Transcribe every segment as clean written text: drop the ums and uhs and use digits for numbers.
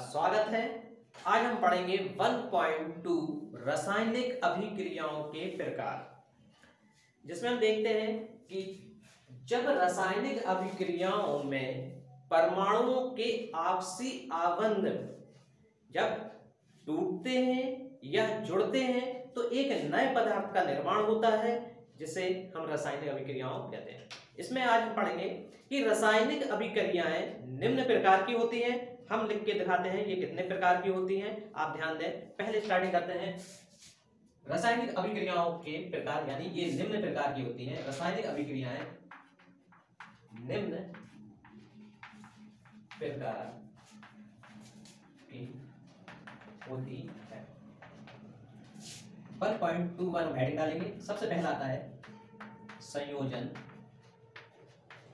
स्वागत है। आज हम पढ़ेंगे 1.2 रासायनिक अभिक्रियाओं के प्रकार, जिसमें हम देखते हैं कि जब रासायनिक अभिक्रियाओं में परमाणुओं के आपसी आबंध जब टूटते हैं या जुड़ते हैं तो एक नए पदार्थ का निर्माण होता है, जिसे हम रासायनिक अभिक्रियाओं कहते हैं। इसमें आज हम पढ़ेंगे कि रासायनिक अभिक्रियाएं निम्न प्रकार की होती हैं। हम लिख के दिखाते हैं ये कितने प्रकार की होती हैं, आप ध्यान दें। पहले स्टार्टिंग करते हैं रासायनिक अभिक्रियाओं के प्रकार, यानी ये निम्न प्रकार की होती हैं। रासायनिक अभिक्रियाएं निम्न प्रकार की होती है। 1.21 हम हेडिंग डालेंगे। सबसे पहला आता है संयोजन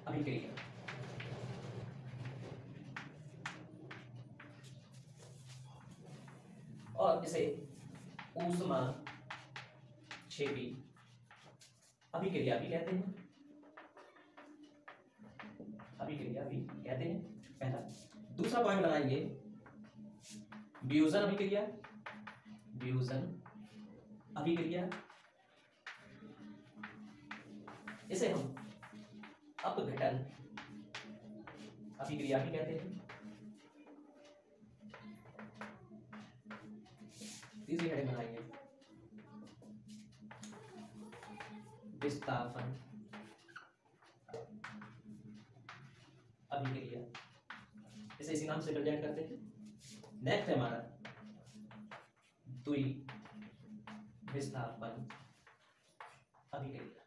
अभिक्रिया। और इसे ऊष्माक्षेपी अभिक्रिया भी कहते हैं। पहला। दूसरा पॉइंट बनाएंगे वियोजन अभिक्रिया। इसे हम अपघटन अभिक्रिया भी कहते हैं। तीसरी हेडिंग बनाएंगे विस्थापन अभिक्रिया। इसे इसी नाम से प्रेजेंट करते हैं। नेक्स्ट है हमारा द्विविस्थापन अभिक्रिया।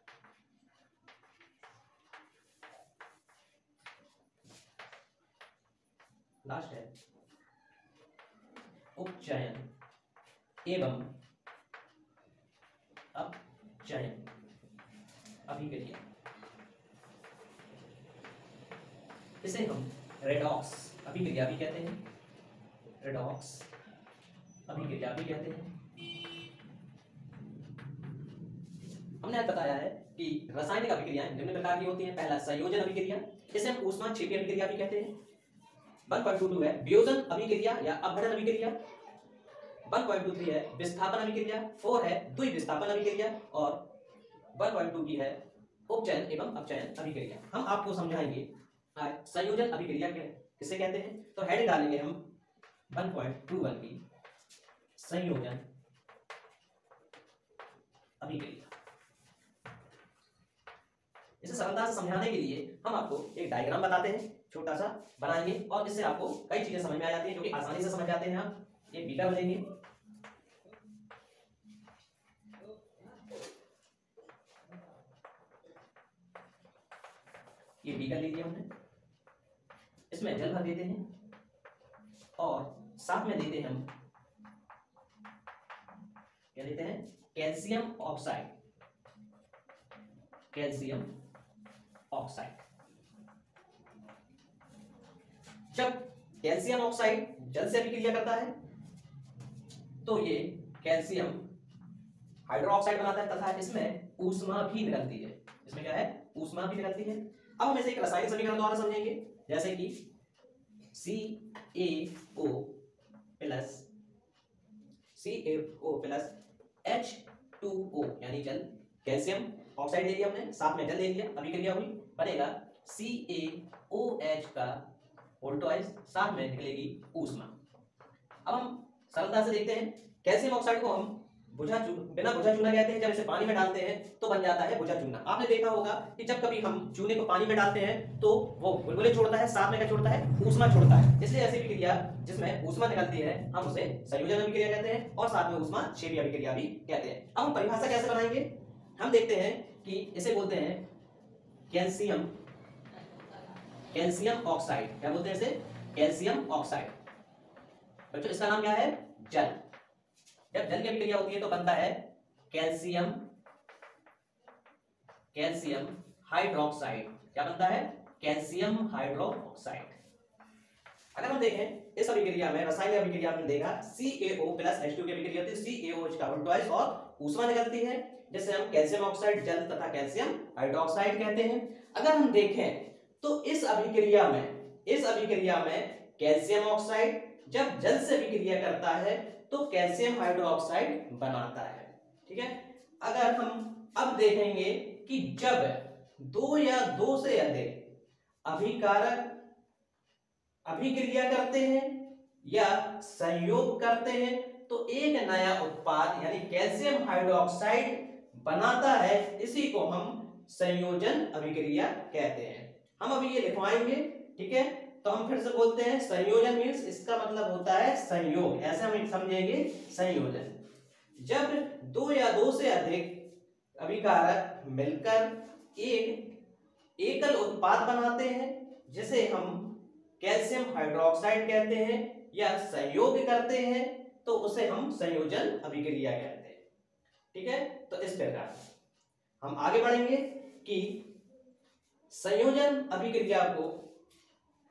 लास्ट है उपचयन एवं अपचयन अभिक्रिया। इसे हम रेडॉक्स अभिक्रिया भी कहते हैं। हमने आज बताया है कि रासायनिक अभिक्रियाएं निम्न प्रकार की होती हैं। पहला संयोजन अभिक्रिया, इसे हम ऊष्माक्षेपी अभिक्रिया भी कहते हैं। 1.22 है वियोजन अभिक्रिया या अपघटन अभिक्रिया। 1.23 है विस्थापन अभिक्रिया। 4 है द्विविस्थापन अभिक्रिया। और 1.2 की है उपचयन एवं अपचयन अभिक्रिया। हम आपको समझाएंगे संयोजन अभिक्रिया किसे कहते हैं। तो हेडिंग डालेंगे हम 1.21 की संयोजन अभिक्रिया। इसे सरलता से समझाने के लिए हम आपको एक डायग्राम बताते हैं, छोटा सा बनाएंगे, और इससे आपको कई चीजें समझ में आ जाती हैं, जो कि आसानी से समझ जाते हैं। आप ये बीटा बनेंगे, ये बीकर ले लिया हमने, इसमें जल भर देते हैं और साथ में देते हैं हम क्या देते हैं, कैल्शियम ऑक्साइड। जब कैल्शियम ऑक्साइड जल से अभिक्रिया करता है तो ये कैल्शियम हाइड्रोक्साइड बनाता है तथा इसमें ऊष्मा भी निकलती है। इसमें क्या है, ऊष्मा भी निकलती है। अब हम इसे एक रासायनिक समीकरण द्वारा समझेंगे, जैसे कि CaO प्लस H2O, यानी जल, कैल्शियम ऑक्साइड ले लिया हमने, साथ में जल ले लिया, अभिक्रिया हुई, बनेगा CaOH का वोल्टोइज, साथ में निकलेगी ऊष्मा। अब हम सरलता से देखते हैं, कैल्शियम ऑक्साइड को हम बिना बुझा चूना कहते हैं। जब इसे पानी में डालते हैं तो बन जाता है बुझा चूना। आपने देखा होगा कि जब कभी हम चूने को पानी में डालते हैं तो वो बुलबुले छोड़ता है, साथ में क्या छोड़ता है, ऊष्मा छोड़ता है। इसलिए ऐसी अभिक्रिया जिसमें ऊष्मा निकलती है हम उसे संयोजन अभिक्रिया कहते हैं, और साथ में ऊष्माक्षेपी अभिक्रिया भी कहते हैं। अब हम परिभाषा कैसे बनाएंगे, हम देखते हैं कि इसे बोलते हैं कैल्शियम ऑक्साइड। क्या बोलते हैं इसे, कैल्शियम ऑक्साइड। बच्चों इसका नाम क्या है, जल। जब जल की अभिक्रिया होती है तो बनता है कैल्शियम हाइड्रोक्साइड। क्या बनता है, कैल्शियम हाइड्रोक्साइड। अगर हम देखें इस अभिक्रिया में, रासायनिक अभिक्रिया में देखा CaO प्लस H2 की अभिक्रिया होती है, CaOH का वोल्टोइज और ऊष्मा निकलती है, जिसे हम कैल्शियम ऑक्साइड जल तथा कैल्शियम हाइड्रोक्साइड कहते हैं। अगर हम देखें तो इस अभिक्रिया में कैल्शियम ऑक्साइड जब जल से अभिक्रिया करता है तो कैल्शियम हाइड्रोक्साइड बनाता है। ठीक है, अगर हम अब देखेंगे कि जब दो या दो से अधिक अभिकारक अभिक्रिया करते हैं या संयोग करते हैं तो एक नया उत्पाद यानी कैल्शियम हाइड्रोक्साइड बनाता है। इसी को हम संयोजन अभिक्रिया कहते हैं। हम अभी ये लिखवाएंगे। ठीक है, तो हम फिर से बोलते हैं संयोजन मीन्स इसका मतलब होता है संयोग, ऐसे हम समझेंगे संयोजन। जब दो या दो से अधिक अभिकारक मिलकर एक एकल उत्पाद बनाते हैं जिसे हम कैल्शियम हाइड्रोक्साइड कहते हैं या संयोग करते हैं तो उसे हम संयोजन अभिक्रिया कहते हैं। ठीक है, तो इस प्रकार हम आगे बढ़ेंगे कि संयोजन अभिक्रिया को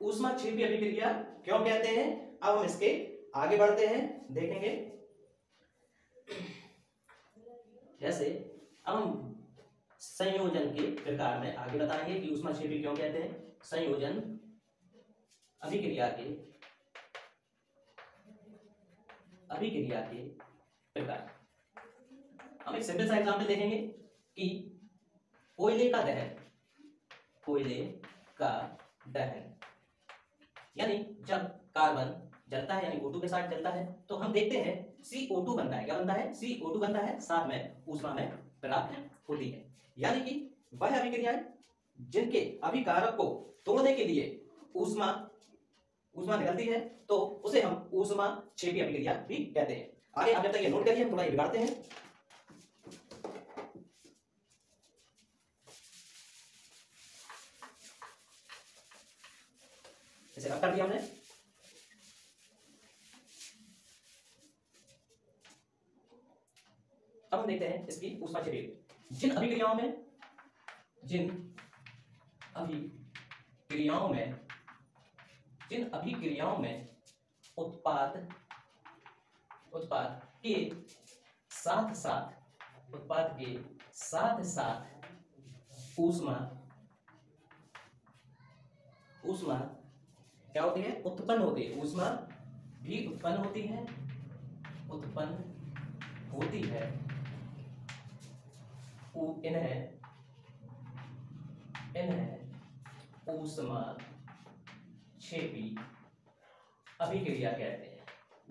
ऊष्माक्षेपी अभिक्रिया क्यों कहते हैं। अब हम इसके आगे बढ़ते हैं, देखेंगे। जैसे अब हम संयोजन के प्रकार में आगे बताएंगे कि ऊष्माक्षेपी क्यों कहते हैं। संयोजन अभिक्रिया के प्रकार हम एक सिंपल सा एग्जांपल देखेंगे कि कोयले का दहन यानी जब कार्बन जलता है यानी O2 के साथ जलता है तो हम देखते हैं CO2 बनता है। क्या बनता है? CO2 बनता है, साथ में ऊष्मा में प्राप्त होती है। यानी कि वह अभिक्रियाएं जिनके अभिकारक को तोड़ने के लिए ऊष्मा निकलती है तो उसे हम ऊष्माक्षेपी अभिक्रिया भी कहते हैं। आगे आप जब तक ये नोट करिए, हम थोड़ा बिगाड़ते हैं। इसे रब कर दिया हमने। अब हम देखते हैं इसकी ऊष्माक्षेपी। जिन अभिक्रियाओं में उत्पाद के साथ साथ ऊष्मा क्या होती है? उत्पन्न होती है। ऊष्मा भी उत्पन्न होती है इन्हें ऊष्माक्षेपी अभिक्रिया कहते हैं।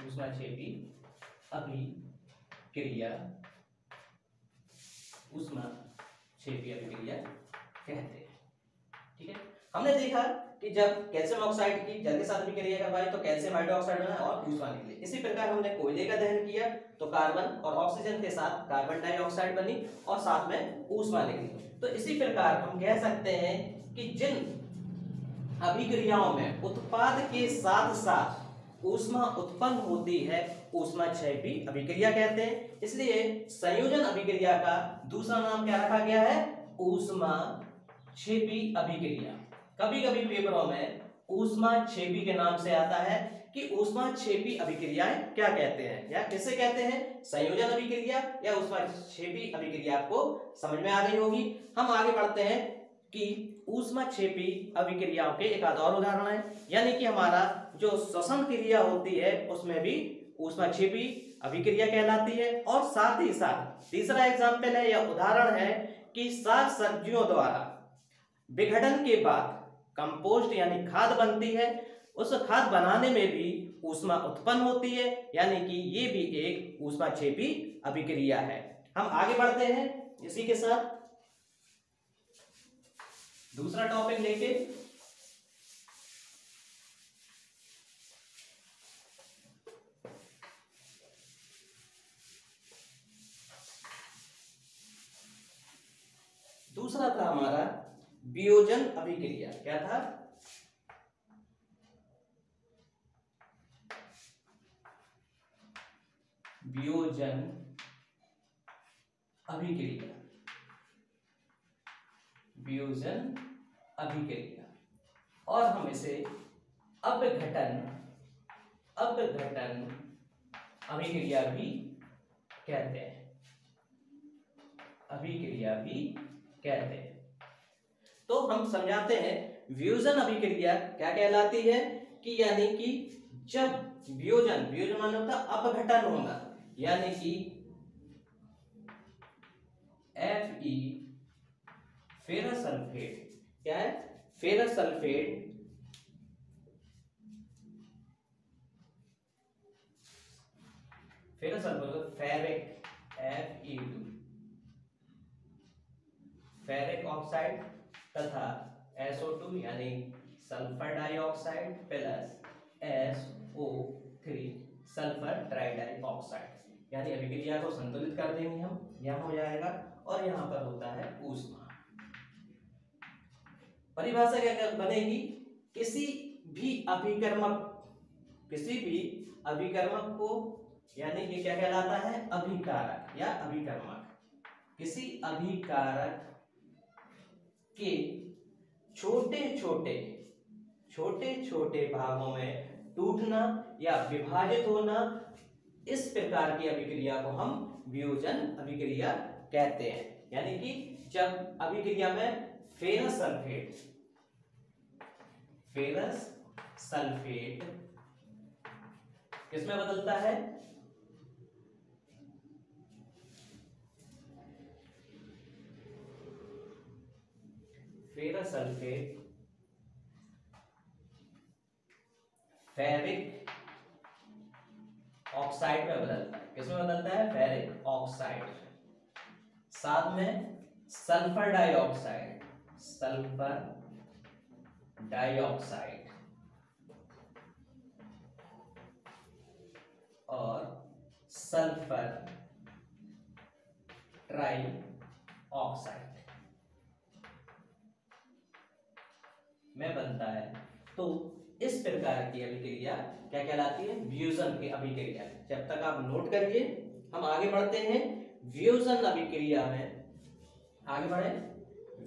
ऊष्माक्षेपी अभिक्रिया कहते हैं। ठीक है, हमने देखा कि जब कैल्शियम ऑक्साइड की जल के साथ अभिक्रिया करवाई तो कैल्शियम हाइड्रोक्साइड बना और ऊष्मा निकली। इसी प्रकार हमने कोयले का दहन किया तो कार्बन और ऑक्सीजन के साथ कार्बन डाइऑक्साइड बनी और साथ में ऊष्मा निकली। तो इसी प्रकार हम कह सकते हैं कि जिन अभिक्रियाओं में उत्पाद के साथ साथ ऊष्मा उत्पन्न होती है ऊष्माक्षेपी अभिक्रिया कहते हैं। इसलिए संयोजन अभिक्रिया का दूसरा नाम क्या रखा गया है? ऊष्माक्षेपी अभिक्रिया। कभी कभी पेपरों में ऊष्माक्षेपी के नाम से आता है कि ऊष्माक्षेपी अभिक्रियाएं क्या कहते हैं या किसे कहते हैं, संयोजन अभिक्रिया या ऊष्माक्षेपी अभिक्रिया। आपको समझ में आ गई होगी। हम आगे बढ़ते हैं कि ऊष्माक्षेपी अभिक्रियाओं के एक आध और उदाहरण है। यानी कि हमारा जो श्वसन क्रिया होती है उसमें भी ऊष्माक्षेपी अभिक्रिया कहलाती है। और साथ ही साथ तीसरा एग्जाम्पल है या उदाहरण है कि साग सब्जियों द्वारा विघटन के बाद कंपोस्ट यानी खाद बनती है। उस खाद बनाने में भी ऊष्मा उत्पन्न होती है, यानी कि ये भी एक ऊष्माक्षेपी अभिक्रिया है। हम आगे बढ़ते हैं इसी के साथ दूसरा टॉपिक लेके। दूसरा था हमारा वियोजन अभिक्रिया। क्या था? वियोजन अभिक्रिया। और हम इसे अपघटन अभिक्रिया भी कहते हैं। तो हम समझाते हैं वियोजन अभिक्रिया क्या कहलाती है कि यानी कि जब वियोजन, वियोजन माने होता है अपघटन होना, यानी कि Fe फेरस सल्फेट, क्या है, ferrous sulphate ferrous sulphate ferric Fe2 ferric oxide तथा SO2 यानी sulphur dioxide plus SO3 sulphur tridi oxide, यानी अभिक्रिया को संतुलित कर देंगे हम, यहां हो जाएगा और यहां पर होता है ऊष्मा। परिभाषा क्या बनेगी, किसी भी अभिकर्मक को, यानी ये क्या कहलाता है, अभिकारक या अभिकर्मक, किसी अभिकारक के छोटे छोटे भागों में टूटना या विभाजित होना, इस प्रकार की अभिक्रिया को हम वियोजन अभिक्रिया कहते हैं। यानी कि जब अभिक्रिया में फेरस सल्फेट किसमें बदलता है, फेरस सल्फेट फेरिक ऑक्साइड में बदलता है, किसमें बदलता है, फेरिक ऑक्साइड, साथ में सल्फर डाइऑक्साइड और सल्फर ट्राई ऑक्साइड में बनता है। तो इस प्रकार की अभिक्रिया क्या कहलाती है, वियोजन की अभिक्रिया। जब तक आप नोट करिए, हम आगे बढ़ते हैं वियोजन अभिक्रिया में, आगे बढ़े।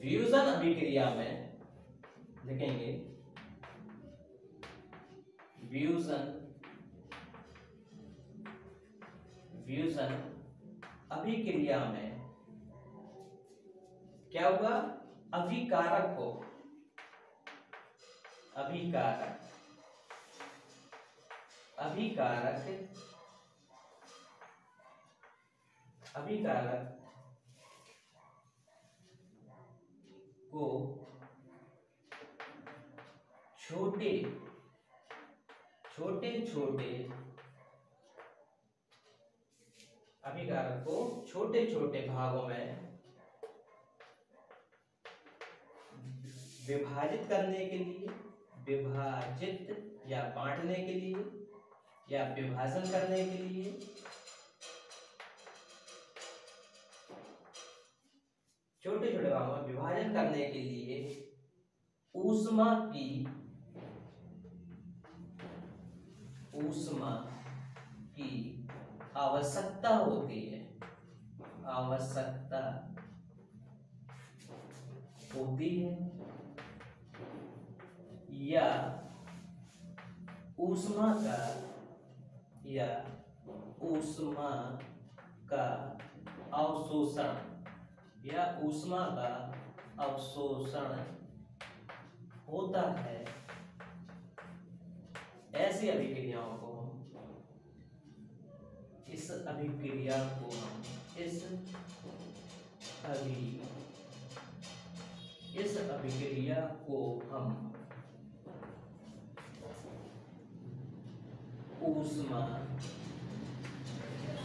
वियोजन अभिक्रिया में लिखेंगे, वियोजन अभिक्रिया में क्या होगा, अभिकारक को छोटे छोटे भागों में विभाजित करने के लिए, विभाजित या बांटने के लिए या विभाजन करने के लिए छोटे छोटे भागों में विभाजन करने के लिए ऊष्मा की आवश्यकता होती है, या ऊष्मा का अवशोषण होता है। ऐसी अभिक्रियाओं को इस अभिक्रिया को हम ऊष्मा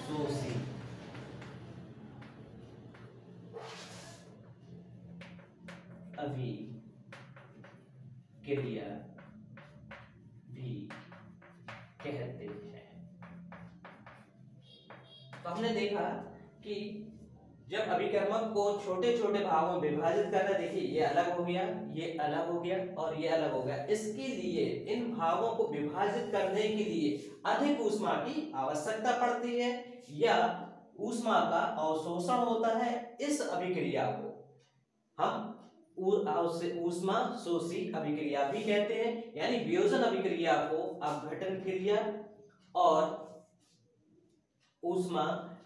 शोषी अभिक्रिया भी कहते हैं। तो हमने देखा कि जब अभिकर्मक को छोटे छोटे भागों में विभाजित कर रहे, देखिए ये अलग हो गया, ये अलग हो गया और ये अलग हो गया। इसके लिए इन भागों को विभाजित करने के लिए अधिक ऊष्मा की आवश्यकता पड़ती है या ऊष्मा का अवशोषण होता है। इस अभिक्रिया को हम ऊष्मा शोषी अभिक्रिया भी कहते हैं। यानी वियोजन अभिक्रिया को अपघटन क्रिया और ऊष्मा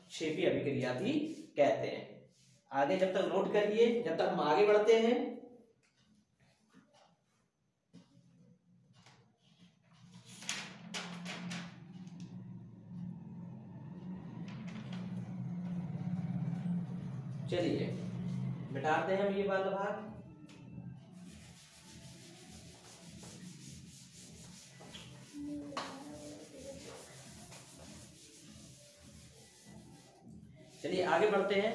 क्षेपी अभिक्रिया भी कहते हैं। आगे जब तक नोट करिए, जब तक हम आगे बढ़ते हैं। चलिए मिटाते हैं हम ये वाला भाग। चलिए आगे बढ़ते हैं।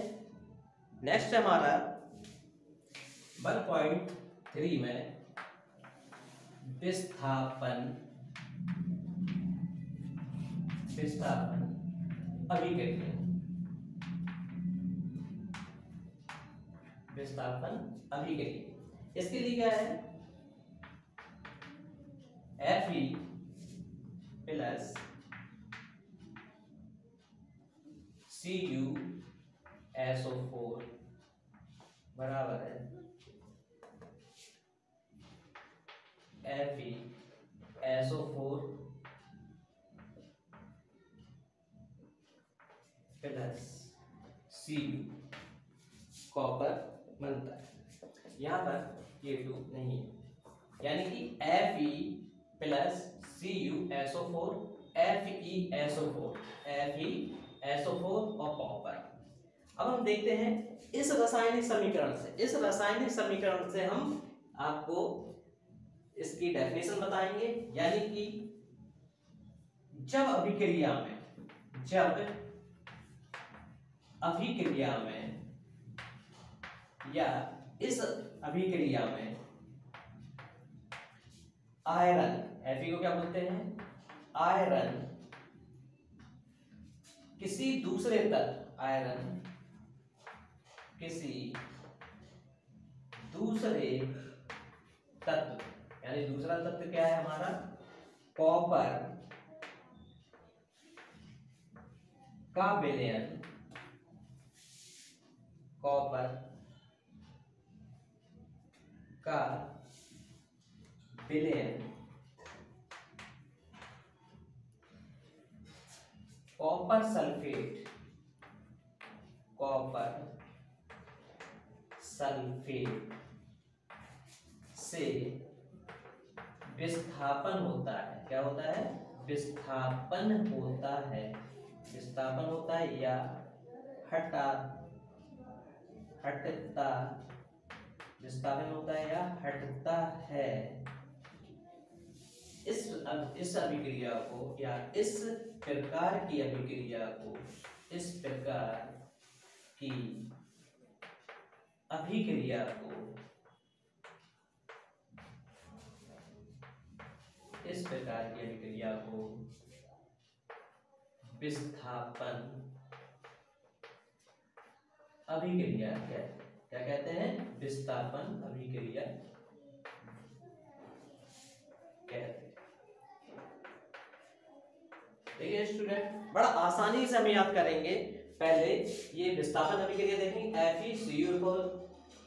नेक्स्ट हमारा 1.3 में विस्थापन अभिक्रिया। विस्थापन अभिक्रिया इसके लिए क्या है, Fe प्लस CuSO4 बराबर है FeSO4 प्लस Cu कॉपर बनता है। यहाँ पर ये 2 नहीं है, यानी कि Fe प्लस CuSO4 FeSO4 और कॉपर। अब हम देखते हैं इस रासायनिक समीकरण से हम आपको इसकी डेफिनेशन बताएंगे, यानी कि जब अभिक्रिया में या इस अभिक्रिया में आयरन, Fe को क्या बोलते हैं, आयरन किसी दूसरे तत्व यानी दूसरा तत्व क्या है हमारा, कॉपर का विलयन कॉपर सल्फेट से विस्थापन होता है। क्या होता है, विस्थापन होता है या हटता है। इस अभिक्रिया को या इस प्रकार की अभिक्रिया को इस प्रकार की अभिक्रिया को विस्थापन अभिक्रिया क्या कहते हैं, विस्थापन अभिक्रिया कहते हैं। देखिए स्टूडेंट, बड़ा आसानी से हम याद करेंगे। पहले ये विस्थापन अभिक्रिया देखेंगे,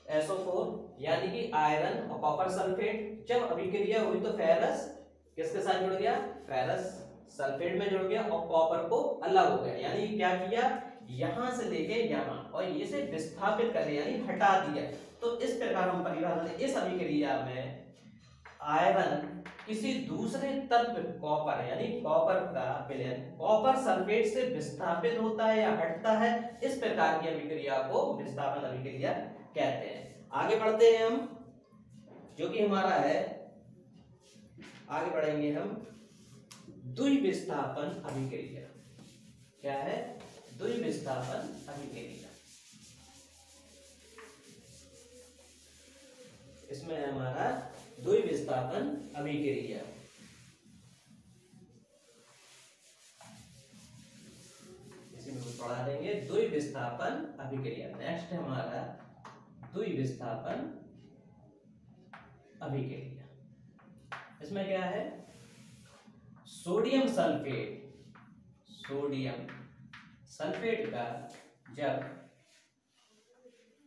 FeCuSO4 यानी कि आयरन और कॉपर सल्फेट जब अभिक्रिया हुई तो फेरस किसके साथ जुड़ गया, फेरस सल्फेट में जुड़ गया और कॉपर को अलग हो गया, यानी क्या किया, यहां से लेके यहां और ये से विस्थापित कर दिया यानी हटा दिया। तो इस प्रकार हम परिभाषा दें, इस अभिक्रिया में आयरन किसी दूसरे तत्व कॉपर यानी कॉपर का विलयन कॉपर सल्फेट से विस्थापित होता है या हटता है। इस प्रकार की अभिक्रिया को विस्थापन अभिक्रिया कहते हैं। आगे बढ़ते हैं हम, जो कि हमारा है, आगे बढ़ेंगे हम द्विविस्थापन अभिक्रिया। क्या है, द्विविस्थापन अभिक्रिया। इसमें हमारा द्विविस्थापन अभिक्रिया, इसी में पढ़ा देंगे द्विविस्थापन अभिक्रिया। नेक्स्ट है हमारा द्विविस्थापन अभिक्रिया। इसमें क्या है, सोडियम सल्फेट का जब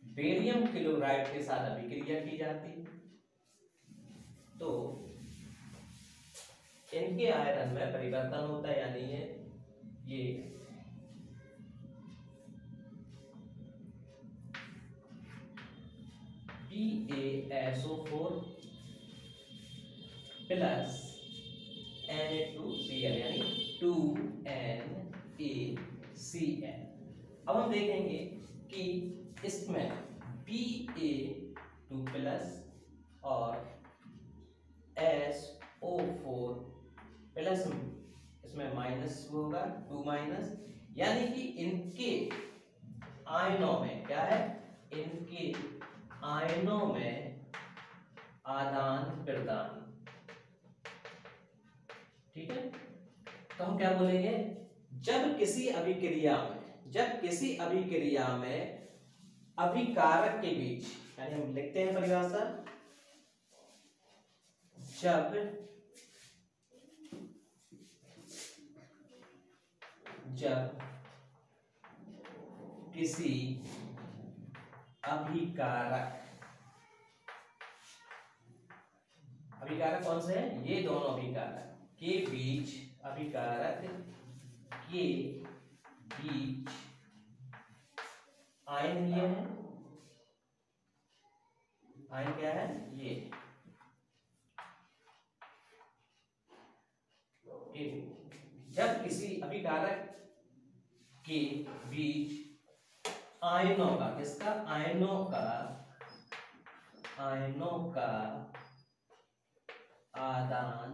बेरियम क्लोराइड के साथ अभिक्रिया की जाती है तो इनके आयरन में परिवर्तन होता है, यानी ये PaSO4 प्लस Na2Cl यानी 2NaCl। अब हम देखेंगे कि इसमें Pa2 प्लस और SO4 प्लस, इसमें माइनस होगा 2 माइनस, यानी कि इनके आयनों में क्या है, इनके आयनों में आदान प्रदान। ठीक है, तो हम क्या बोलेंगे, जब किसी अभिक्रिया में अभिकारक के बीच, यानी हम लिखते हैं परिभाषा, जब किसी अभिकारक कौन से हैं, ये दोनों अभिकारक के बीच, आयन ये है, आयन क्या है ये, जब किसी अभिकारक के बीच आयनों का, किसका, आयनों का आदान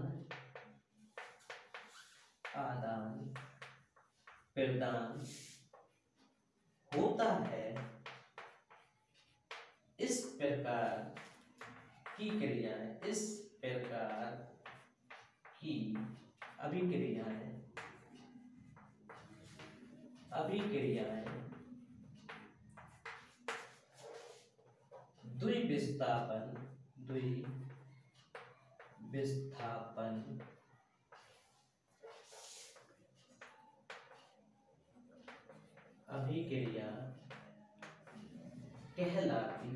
प्रदान होता है, इस प्रकार की अभिक्रियाएं द्विविस्थापन अभिक्रिया कहलाती।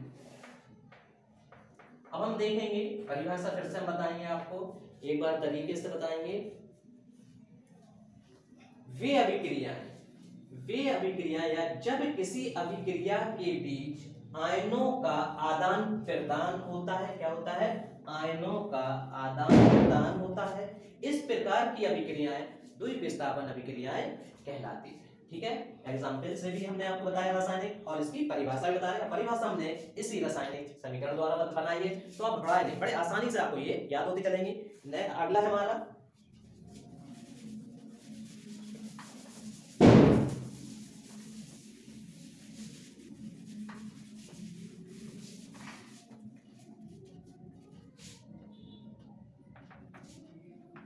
अब हम देखेंगे परिभाषा, फिर से हम बताएंगे आपको, एक बार तरीके से बताएंगे। वे अभिक्रियाएं या जब किसी अभिक्रिया के बीच आयनों का आदान प्रदान होता है, क्या होता है, आयनों का आदान प्रदान होता है, इस प्रकार की अभिक्रियाएं द्विविस्थापन अभिक्रियाएं कहलाती है। ठीक है, एग्जाम्पल से भी हमने आपको बताया रासायनिक, और इसकी परिभाषा भी बताया। परिभाषा हमने इसी रासायनिक समीकरण द्वारा बनाई है, तो आप बड़े आसानी से आपको ये याद होती चलेंगी। अगला है हमारा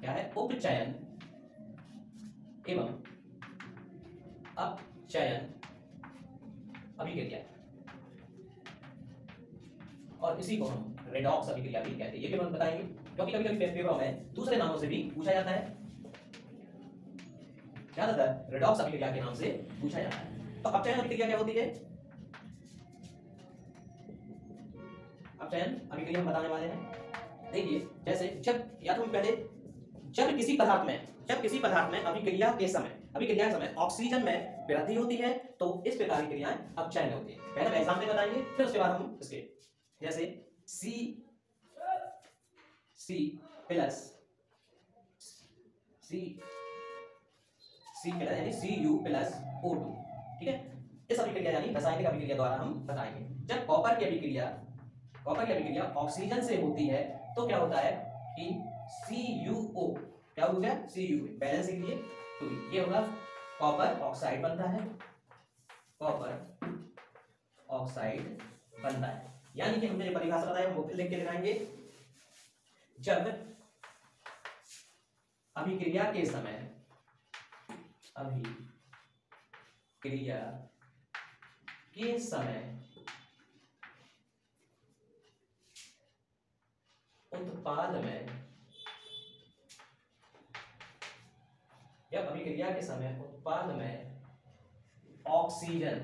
क्या है, उपचयन एवं अपचयन अभिक्रिया, और इसी को हम रेडॉक्स अभिक्रिया भी कहते हैं। ये भी हम बताएंगे, क्योंकि कभी कभी पेपरों में दूसरे नामों से भी पूछा जाता है, ज्यादातर रेडॉक्स अभिक्रिया के नाम से पूछा जाता है। तो अपचयन अभिक्रिया क्या होती है, अपचयन अभिक्रिया हम बताने वाले हैं। देखिए, जैसे जब, या तो पहले, जब किसी पदार्थ में अभिक्रिया के समय ऑक्सीजन में वृद्धि होती है, तो इस प्रकार की क्रियाएं अपचयन होती है। पहले हम एग्जाम्पल बताएंगे, फिर उसके बाद हम इसके, जैसे C प्लस यानी Cu प्लस O2। ठीक है, इस अभिक्रिया यानी रासायनिक अभिक्रिया द्वारा हम बताएंगे। जब कॉपर की अभिक्रिया ऑक्सीजन से होती है, तो क्या होता है कि CuO, क्या हो गया, Cu बैलेंस के लिए, तो ये होगा कॉपर ऑक्साइड बनता है, यानी कि हमने जो परिभाषा बताई हम वो लिख के दिखाएंगे। जब अभिक्रिया के समय उत्पाद में ऑक्सीजन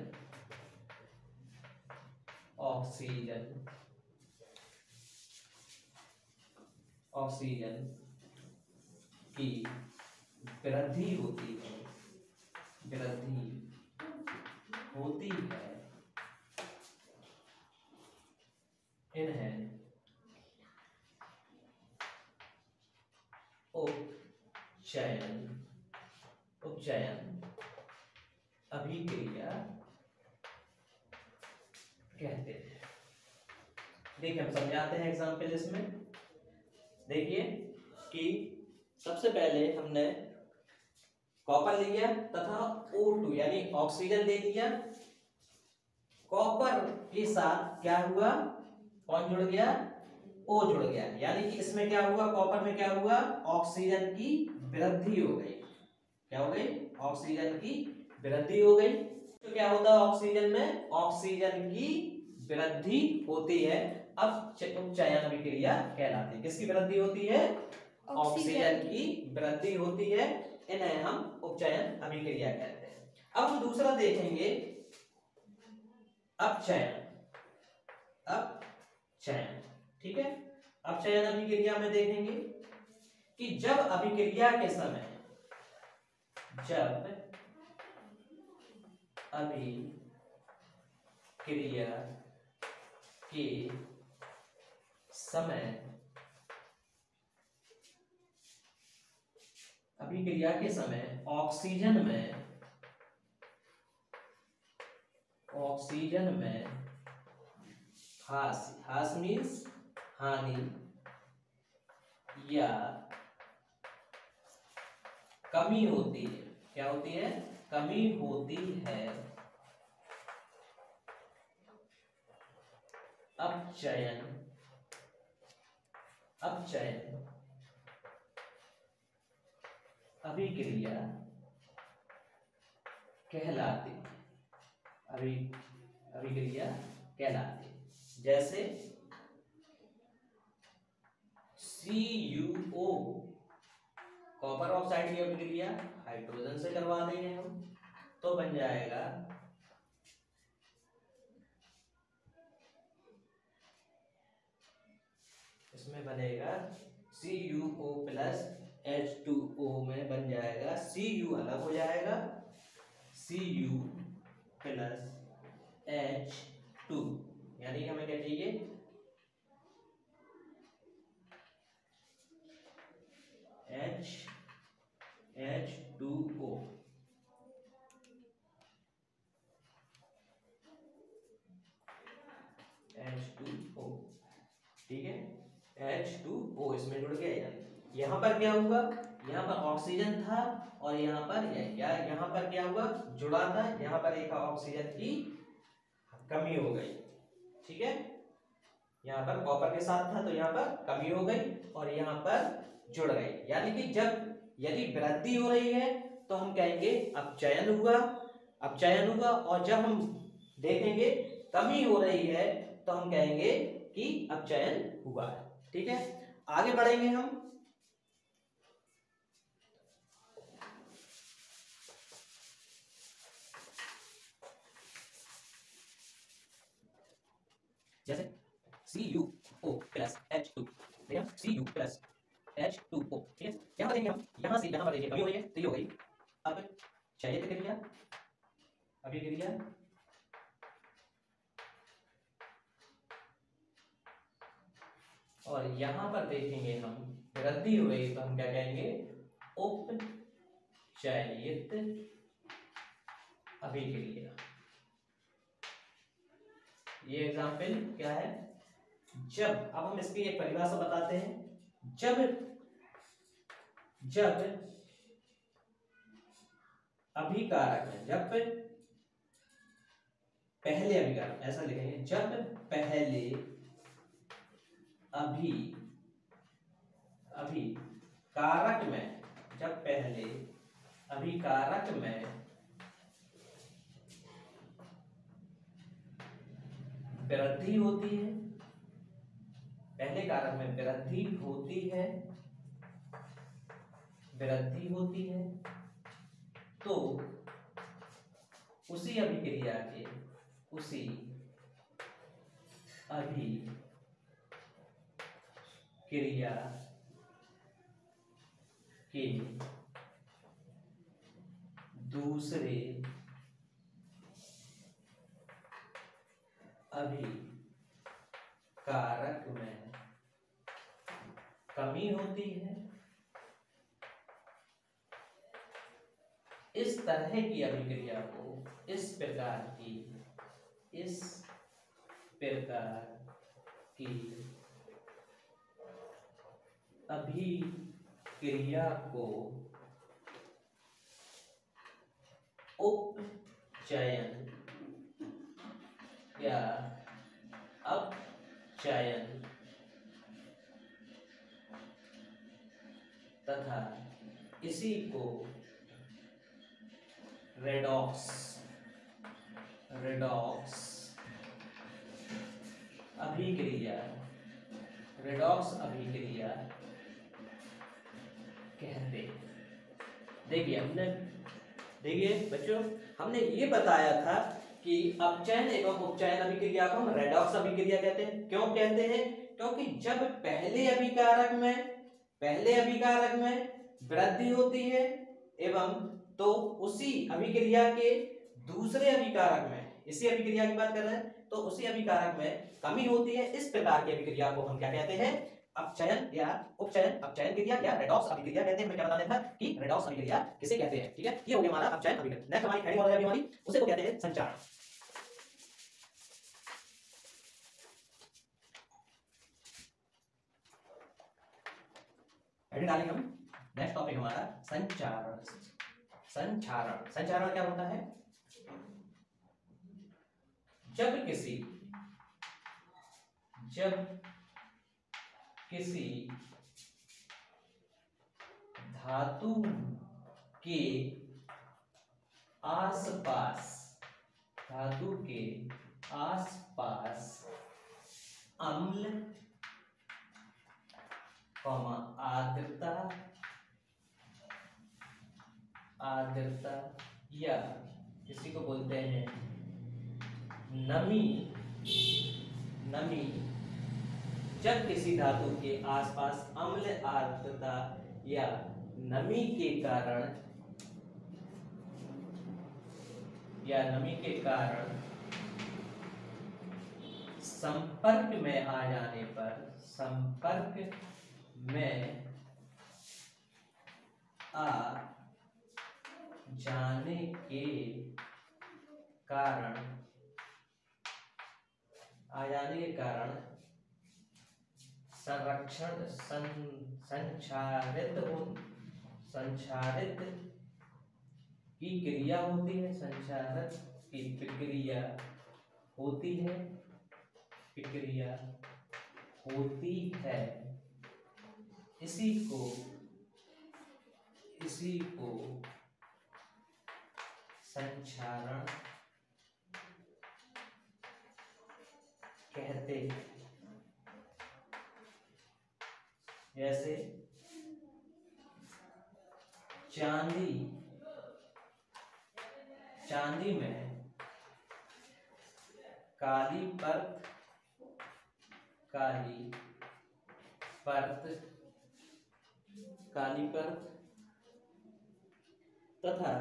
की वृद्धि होती है, इन्हें उपचयन अभिक्रिया देखिए हम समझाते हैं एग्जाम्पल इसमें। देखिए कि सबसे पहले हमने कॉपर लिया तथा O2 यानी ऑक्सीजन ले लिया। कॉपर के साथ क्या हुआ, कौन जुड़ गया, O जुड़ गया, यानी कि इसमें क्या हुआ, कॉपर में क्या हुआ, ऑक्सीजन की वृद्धि हो गई। क्या हो गई, ऑक्सीजन की वृद्धि हो गई। तो क्या होता है ऑक्सीजन में, ऑक्सीजन की वृद्धि होती है। अब उपचयन अभिक्रिया कहलाती है। किसकी वृद्धि होती है, ऑक्सीजन की वृद्धि होती है, इन्हें हम उपचयन अभिक्रिया कहते हैं। अब हम दूसरा देखेंगे अपचयन। अपचयन, ठीक है। अपचयन अभिक्रिया में देखेंगे कि जब अभिक्रिया के समय, जब अभिक्रिया के समय, अभिक्रिया के समय ऑक्सीजन में हास मीन्स हानि या कमी होती है। क्या होती है, कमी होती है। अपचयन अभिक्रिया कहलाती है। अभिक्रिया कहलाती है। जैसे CuO, कॉपर ऑक्साइड की अभिक्रिया हाइड्रोजन से करवा देंगे हम, तो बन जाएगा इसमें बनेगा CuO प्लस H2O में बन जाएगा, Cu अलग हो जाएगा, Cu प्लस H2, यानी हमें क्या चाहिए, H2O। ठीक है, H2O इसमें जुड़ गया। यहाँ पर क्या हुआ, यहाँ पर ऑक्सीजन था और यहाँ पर यहाँ पर क्या हुआ, जुड़ा था, यहाँ पर एक ऑक्सीजन की कमी हो गई। ठीक है, यहाँ पर कॉपर के साथ था तो यहाँ पर कमी हो गई और यहाँ पर जुड़ गई। यानी कि जब यदि वृद्धि हो रही है तो हम कहेंगे अपचयन हुआ, अपचयन हुआ, और जब हम देखेंगे कमी हो रही है तो हम कहेंगे कि अपचयन हुआ है। ठीक है, आगे बढ़ेंगे हम। जैसे CuO plus H2, Cu plus H2O। ठीक है, यहाँ देखेंगे हम, यहाँ से यहाँ पर देखिए कमी हो रही है तो ये हो गई अब चयनित क्रिया, अभिक्रिया, और यहाँ पर देखेंगे हम वृद्धि हो रही तो हम क्या कहेंगे, उपचयित अभिक्रिया। ये एग्जाम्पल क्या है, जब, अब हम इसकी एक परिभाषा बताते हैं। जब अभिकारक है, जब पहले अभिकारक, ऐसा लिखेंगे, जब पहले अभिकारक में, जब पहले अभिकारक में वृद्धि होती है, पहले कारक में वृद्धि होती है तो उसी अभिक्रिया के दूसरे अभिकारक में कमी होती है। इस तरह की अभिक्रिया को, इस प्रकार की अभिक्रिया को उपचयन या अपचयन तथा इसी को रेडॉक्स अभिक्रिया कहते हैं। देखिए बच्चों, हमने ये बताया था कि अपचयन एवं उपचयन अभिक्रिया को हम रेडॉक्स अभिक्रिया कहते हैं। क्यों कहते हैं? क्योंकि जब पहले अभिकारक में वृद्धि होती है एवं तो उसी अभिक्रिया के दूसरे अभिकारक में, इसी अभिक्रिया की बात कर रहे हैं, तो उसी अभिकारक में कमी होती है। इस प्रकार की अभिक्रिया को हम क्या कहते हैं? अपचयन या उपचयन, अपचयन क्रिया या रेडॉक्स अभिक्रिया कहते हैं। हमें क्या बताना था कि रेडॉक्स अभिक्रिया किसे कहते हैं। ठीक है, ये हो गया हमारा अपचयन अभिक्रिया। नेक्स्ट हमारी हेडिंग और है हमारी, उसे को कहते हैं संचारण। हेडिंग डालेंगे हम, नेक्स्ट टॉपिक हमारा संचारण। संचारण क्या होता है? जब किसी धातु के आसपास अम्ल, आर्द्रता या किसी को बोलते हैं नमी, जब किसी धातु के आसपास अम्ल, आर्द्रता या नमी के कारण संपर्क में आ जाने पर, आने के कारण संचारित की क्रिया होती है, संचारित की प्रक्रिया होती है। इसी को संचारण कहते हैं। जैसे चांदी में काली परत तथा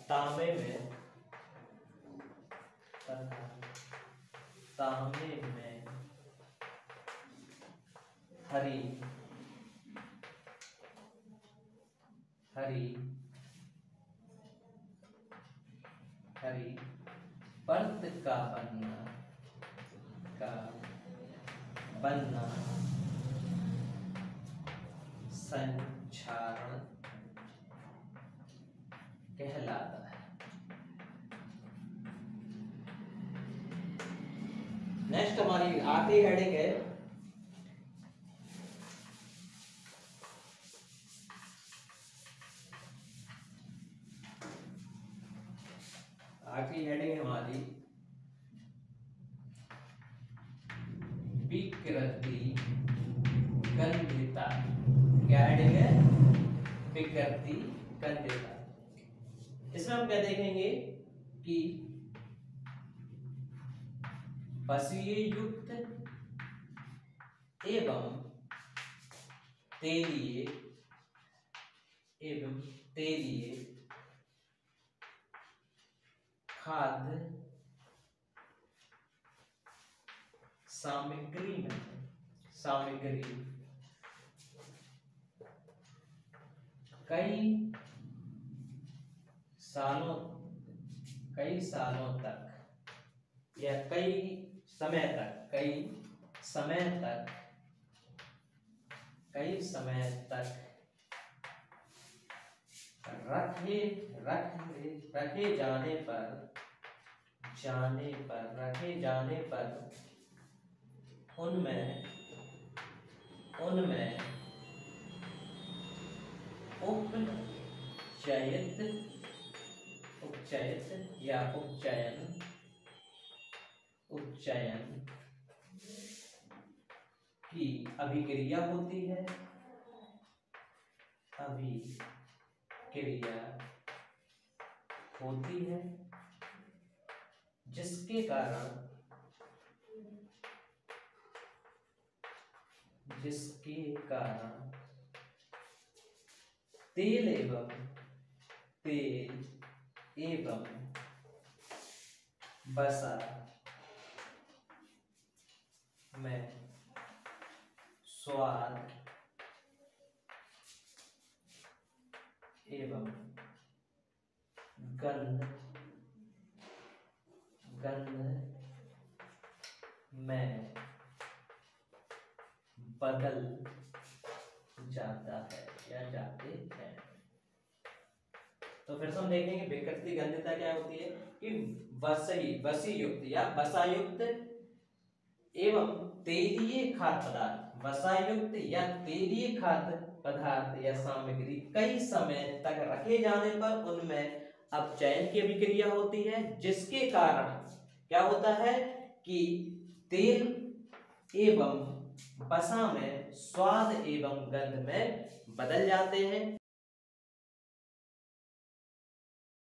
तांबे में हरी परत का बनना संचारण कहलाता है। नेक्स्ट हमारी आखिरी हेडिंग है हमारी विकृति गंधिता। क्या हेडिंग है? विकृति गंधिता। इसमें हम क्या देखेंगे कि बसीय युक्त एवं तेलीय खाद्य सामग्री कई सालों तक या कई समय तक, कई समय तक रखे जाने पर उनमें उपचयित या उपचयन की अभिक्रिया होती है, जिसके कारण तेल एवं वसा में स्वाद एवं गंध में बदल जाता है या जाते हैं। तो फिर से हम देखेंगे विकृति गंधता क्या होती है कि वसी युक्त या वसायुक्त एवं तेलीय खाद्य पदार्थ, वसायुक्त या तेलीय खाद्य पदार्थ या सामग्री कई समय तक रखे जाने पर उनमें अपचयन की अभिक्रिया होती है, जिसके कारण क्या होता है कि तेल एवं वसा में स्वाद एवं गंध में बदल जाते हैं।